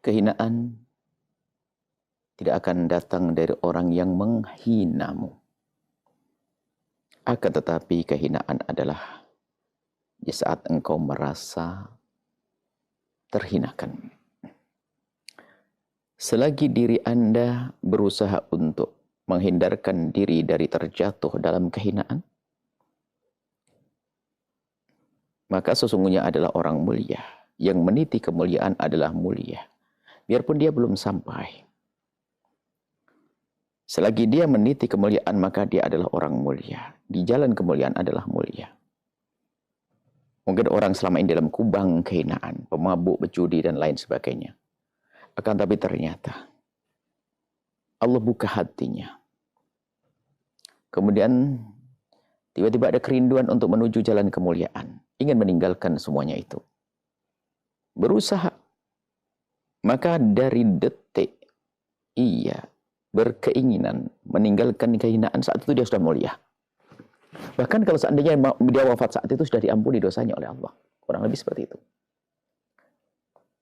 Kehinaan tidak akan datang dari orang yang menghinamu. Akan tetapi kehinaan adalah di saat engkau merasa terhinakan. Selagi diri Anda berusaha untuk menghindarkan diri dari terjatuh dalam kehinaan, maka sesungguhnya adalah orang mulia. Yang meniti kemuliaan adalah mulia. Biarpun dia belum sampai. Selagi dia meniti kemuliaan, maka dia adalah orang mulia. Di jalan kemuliaan adalah mulia. Mungkin orang selama ini dalam kubang kehinaan, pemabuk, berjudi, dan lain sebagainya. Akan tapi ternyata Allah buka hatinya. Kemudian tiba-tiba ada kerinduan untuk menuju jalan kemuliaan. Ingin meninggalkan semuanya itu. Berusaha. Maka dari detik ia berkeinginan meninggalkan kehinaan, saat itu dia sudah mulia. Bahkan kalau seandainya dia wafat saat itu sudah diampuni dosanya oleh Allah. Kurang lebih seperti itu.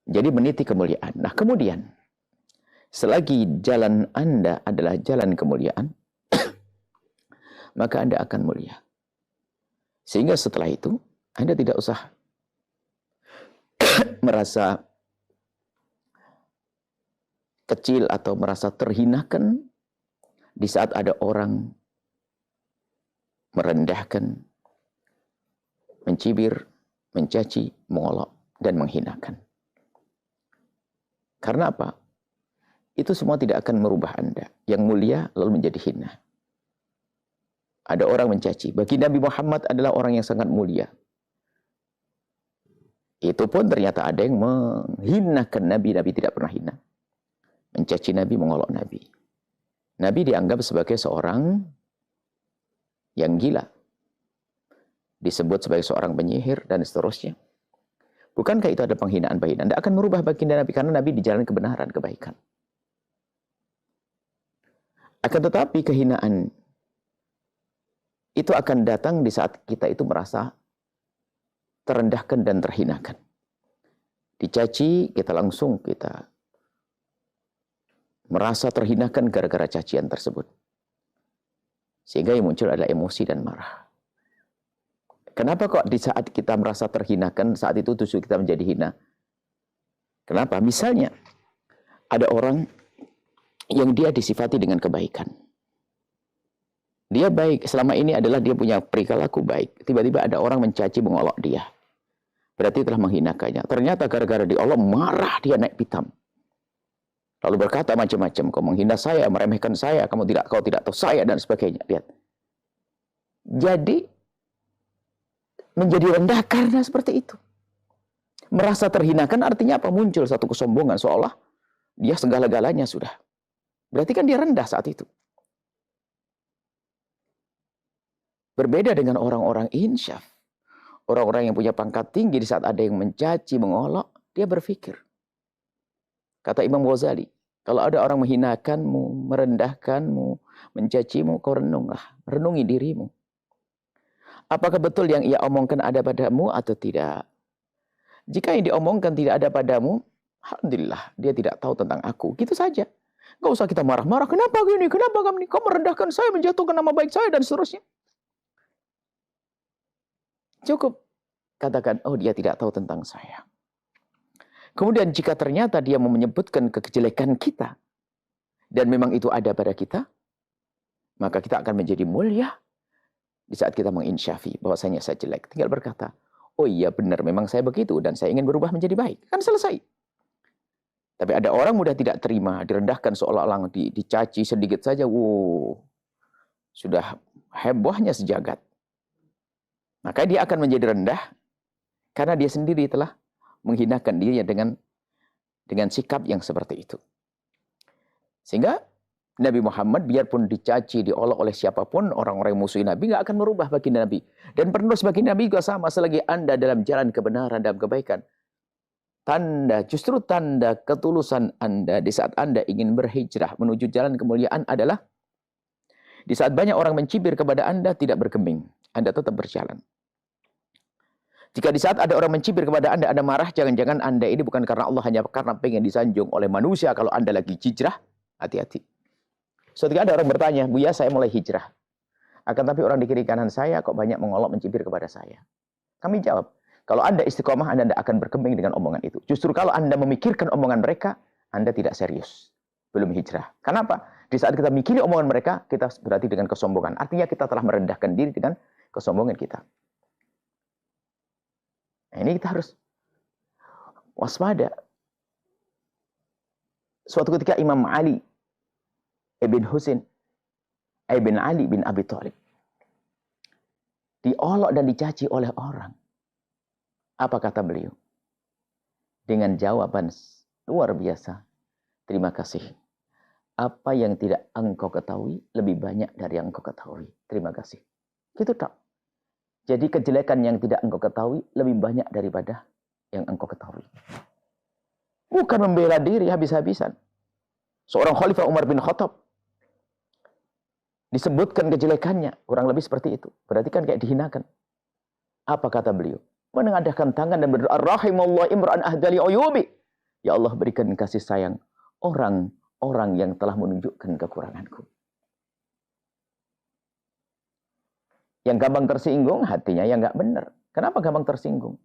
Jadi meniti kemuliaan. Nah kemudian, selagi jalan Anda adalah jalan kemuliaan, maka Anda akan mulia. Sehingga setelah itu, Anda tidak usah merasa kecil atau merasa terhinakan di saat ada orang merendahkan, mencibir, mencaci, mengolok, dan menghinakan. Karena apa? Itu semua tidak akan merubah Anda. Yang mulia lalu menjadi hina. Ada orang mencaci. Bagi Nabi Muhammad adalah orang yang sangat mulia. Itu pun ternyata ada yang menghinakan Nabi. Nabi tidak pernah hina. Mencaci Nabi, mengolok Nabi. Nabi dianggap sebagai seorang yang gila. Disebut sebagai seorang penyihir dan seterusnya. Bukankah itu ada penghinaan-penghinaan? Tidak akan merubah baginda Nabi karena Nabi di jalan kebenaran, kebaikan. Akan tetapi kehinaan itu akan datang di saat kita itu merasa terendahkan dan terhinakan. Dicaci, kita langsung merasa terhinakan gara-gara cacian tersebut. Sehingga yang muncul adalah emosi dan marah. Kenapa kok di saat kita merasa terhinakan, saat itu justru kita menjadi hina? Kenapa? Misalnya, ada orang yang dia disifati dengan kebaikan. Dia baik, selama ini adalah dia punya perilaku baik. Tiba-tiba ada orang mencaci, mengolok dia. Berarti telah menghinakannya. Ternyata gara-gara di Allah marah, dia naik pitam. Lalu berkata macam-macam, kau menghina saya, meremehkan saya, kau tidak tahu saya, dan sebagainya. Lihat. Jadi, menjadi rendah karena seperti itu. Merasa terhinakan artinya apa? Muncul satu kesombongan, seolah dia segala-galanya sudah. Berarti kan dia rendah saat itu. Berbeda dengan orang-orang insyaf. Orang-orang yang punya pangkat tinggi di saat ada yang mencaci, mengolok, dia berpikir. Kata Imam Ghazali, kalau ada orang menghinakanmu, merendahkanmu, mencacimu, kau renunglah. Renungi dirimu. Apakah betul yang ia omongkan ada padamu atau tidak? Jika yang diomongkan tidak ada padamu, alhamdulillah, dia tidak tahu tentang aku. Gitu saja. Nggak usah kita marah-marah. Kenapa gini? Kenapa kami? Kau merendahkan saya, menjatuhkan nama baik saya, dan seterusnya. Cukup. Katakan, oh dia tidak tahu tentang saya. Kemudian jika ternyata dia mau menyebutkan kejelekan kita, dan memang itu ada pada kita, maka kita akan menjadi mulia di saat kita menginsyafi bahwasanya saya jelek. Tinggal berkata, oh iya benar memang saya begitu, dan saya ingin berubah menjadi baik. Kan selesai. Tapi ada orang mudah tidak terima, direndahkan seolah-olah dicaci sedikit saja, sudah hebohnya sejagat. Maka dia akan menjadi rendah, karena dia sendiri telah menghinakan dirinya dengan sikap yang seperti itu. Sehingga Nabi Muhammad biarpun dicaci, diolok oleh siapapun, orang-orang yang musuhi Nabi nggak akan merubah baginda Nabi. Dan penerus baginda Nabi juga sama, selagi Anda dalam jalan kebenaran, dalam kebaikan. Justru tanda ketulusan Anda di saat Anda ingin berhijrah menuju jalan kemuliaan adalah di saat banyak orang mencibir kepada Anda, tidak bergeming. Anda tetap berjalan. Jika di saat ada orang mencibir kepada Anda marah, jangan-jangan Anda ini bukan karena Allah, hanya karena pengen disanjung oleh manusia. Kalau Anda lagi hijrah, hati-hati. Ketika ada orang bertanya, Buya saya mulai hijrah. Akan tapi orang di kiri kanan saya kok banyak mengolok mencibir kepada saya. Kami jawab, kalau Anda istiqomah, Anda tidak akan berkembang dengan omongan itu. Justru kalau Anda memikirkan omongan mereka, Anda tidak serius. Belum hijrah. Kenapa? Di saat kita mikiri omongan mereka, kita berarti dengan kesombongan. Artinya kita telah merendahkan diri dengan kesombongan kita. Nah, ini kita harus waspada. Suatu ketika Imam Ali ibn Husain ibn Ali bin Abi Thalib diolok dan dicaci oleh orang. Apa kata beliau? Dengan jawaban luar biasa. Terima kasih. Apa yang tidak engkau ketahui lebih banyak dari yang engkau ketahui. Terima kasih. Gitu tak. Jadi kejelekan yang tidak engkau ketahui lebih banyak daripada yang engkau ketahui. Bukan membela diri habis-habisan. Seorang Khalifah Umar bin Khattab disebutkan kejelekannya, kurang lebih seperti itu. Berarti kan kayak dihinakan. Apa kata beliau? Menengadahkan tangan dan berdoa, rahimallahu imra'an ahdali uyubi. Ya Allah, berikan kasih sayang orang yang telah menunjukkan kekuranganku. Yang gampang tersinggung, hatinya yang nggak benar. Kenapa gampang tersinggung?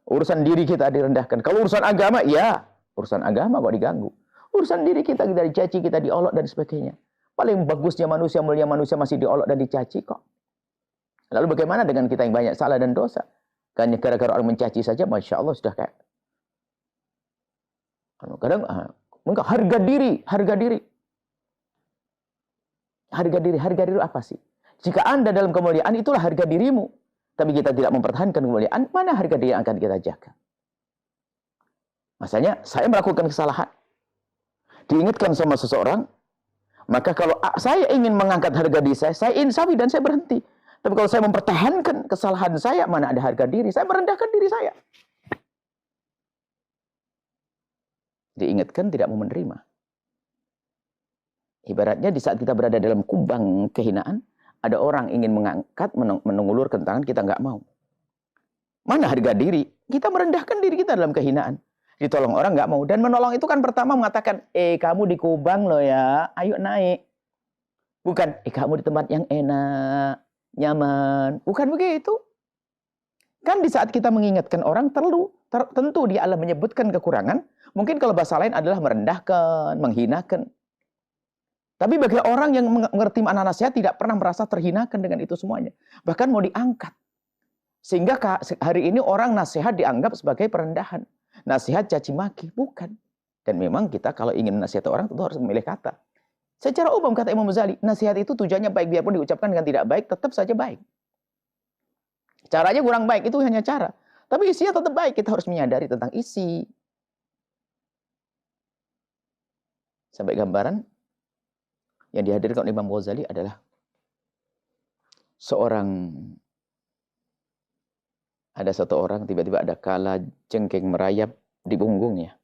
Urusan diri kita direndahkan. Kalau urusan agama, ya. Urusan agama kok diganggu. Urusan diri kita dicaci, kita diolok dan sebagainya. Paling bagusnya manusia, mulia manusia masih diolok dan dicaci kok. Lalu bagaimana dengan kita yang banyak salah dan dosa? Kan gara-gara orang mencaci saja, Masya Allah sudah kayak. Kadang, harga diri. Harga diri apa sih? Jika Anda dalam kemuliaan, itulah harga dirimu. Tapi kita tidak mempertahankan kemuliaan, mana harga diri yang akan kita jaga? Masanya, saya melakukan kesalahan. Diingatkan sama seseorang, maka kalau saya ingin mengangkat harga diri saya insafi dan saya berhenti. Tapi kalau saya mempertahankan kesalahan saya, mana ada harga diri? Saya merendahkan diri saya. Diingatkan tidak mau menerima. Ibaratnya di saat kita berada dalam kubang kehinaan, ada orang ingin mengangkat, mengulurkan tangan, kita nggak mau. Mana harga diri? Kita merendahkan diri kita dalam kehinaan. Ditolong orang nggak mau. Dan menolong itu kan pertama mengatakan, kamu di kubang loh ya, ayo naik. Bukan, kamu di tempat yang enak, nyaman. Bukan begitu. Kan di saat kita mengingatkan orang, tentu dia adalah menyebutkan kekurangan. Mungkin kalau bahasa lain adalah merendahkan, menghinakan. Tapi bagi orang yang mengerti makna nasihat tidak pernah merasa terhinakan dengan itu semuanya. Bahkan mau diangkat. Sehingga hari ini orang nasihat dianggap sebagai perendahan. Nasihat caci maki, bukan. Dan memang kita kalau ingin nasihat orang tentu harus memilih kata. Secara umum kata Imam Ghazali, nasihat itu tujuannya baik, biarpun diucapkan dengan tidak baik, tetap saja baik. Caranya kurang baik, itu hanya cara. Tapi isinya tetap baik, kita harus menyadari tentang isi. Sampai gambaran yang dihadirkan oleh Imam Ghazali adalah ada satu orang tiba-tiba ada kala jengking merayap di punggungnya.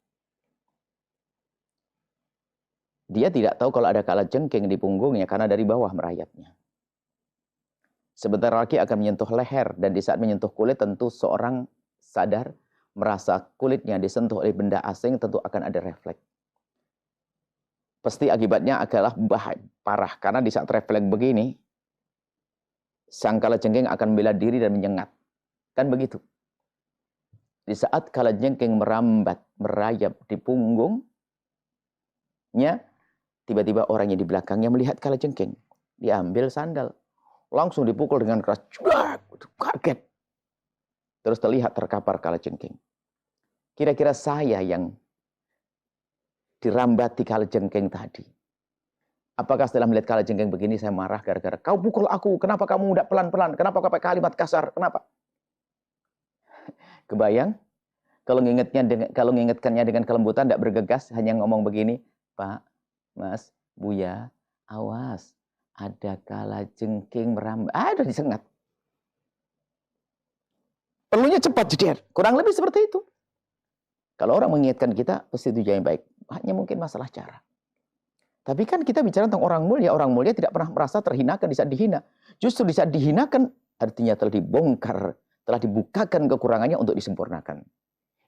Dia tidak tahu kalau ada kala jengking di punggungnya karena dari bawah merayapnya. Sebentar lagi akan menyentuh leher dan di saat menyentuh kulit tentu seorang sadar merasa kulitnya disentuh oleh benda asing, tentu akan ada refleks. Pasti akibatnya adalah parah karena di saat refleks begini sang kalajengking akan membela diri dan menyengat. Kan begitu. Di saat kalajengking merambat, merayap di punggungnya, tiba-tiba orangnya di belakangnya melihat kalajengking. Diambil sandal. Langsung dipukul dengan keras. Kaget. Terus terlihat terkapar kalajengking. Kira-kira saya yang dirambati kalajengking tadi. Apakah setelah melihat kalajengking begini saya marah gara-gara kau pukul aku, kenapa kamu tidak pelan-pelan, kenapa kau pakai kalimat kasar, kenapa? Kebayang? Kalau mengingatkannya dengan kelembutan, tidak bergegas, hanya ngomong begini, Pak, Mas, Buya, awas, ada kalajengking merambat, ada disengat. Perlunya cepat jeder, kurang lebih seperti itu. Kalau orang mengingatkan kita, pasti tujuannya baik. Hanya mungkin masalah cara. Tapi kan kita bicara tentang orang mulia tidak pernah merasa terhinakan di saat dihina. Justru di saat dihinakan, artinya telah dibongkar, telah dibukakan kekurangannya untuk disempurnakan.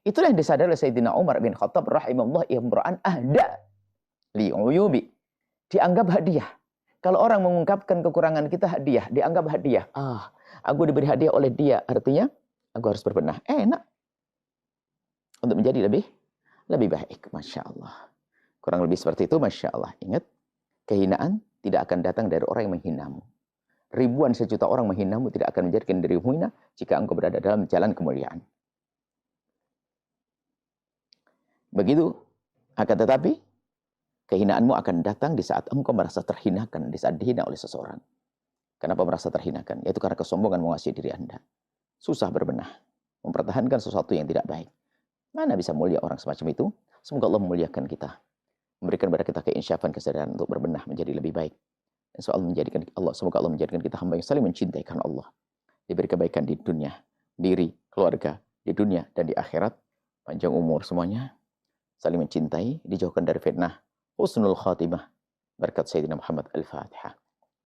Itulah yang disadari oleh Sayyidina Umar bin Khattab rahimahullah imra'an ahda li'uyubi. Dianggap hadiah. Kalau orang mengungkapkan kekurangan kita hadiah, dianggap hadiah. Aku diberi hadiah oleh dia, artinya aku harus berbenah. Enak. Untuk menjadi lebih baik. Masya Allah. Kurang lebih seperti itu, Masya Allah. Ingat, kehinaan tidak akan datang dari orang yang menghinamu. Ribuan sejuta orang menghinamu tidak akan menjadikan dirimu hina jika engkau berada dalam jalan kemuliaan. Begitu, akan tetapi, kehinaanmu akan datang di saat engkau merasa terhinakan, di saat dihina oleh seseorang. Kenapa merasa terhinakan? Yaitu karena kesombongan menguasai diri Anda. Susah berbenah, mempertahankan sesuatu yang tidak baik. Mana bisa mulia orang semacam itu? Semoga Allah memuliakan kita. Memberikan kepada kita keinsyafan, kesadaran untuk berbenah menjadi lebih baik. Dan semoga Allah menjadikan kita hamba yang saling mencintai karena Allah. Diberi kebaikan di dunia, diri, keluarga, di dunia dan di akhirat. Panjang umur semuanya. Saling mencintai, dijauhkan dari fitnah. Husnul khatimah. Berkat Sayyidina Muhammad Al-Fatihah.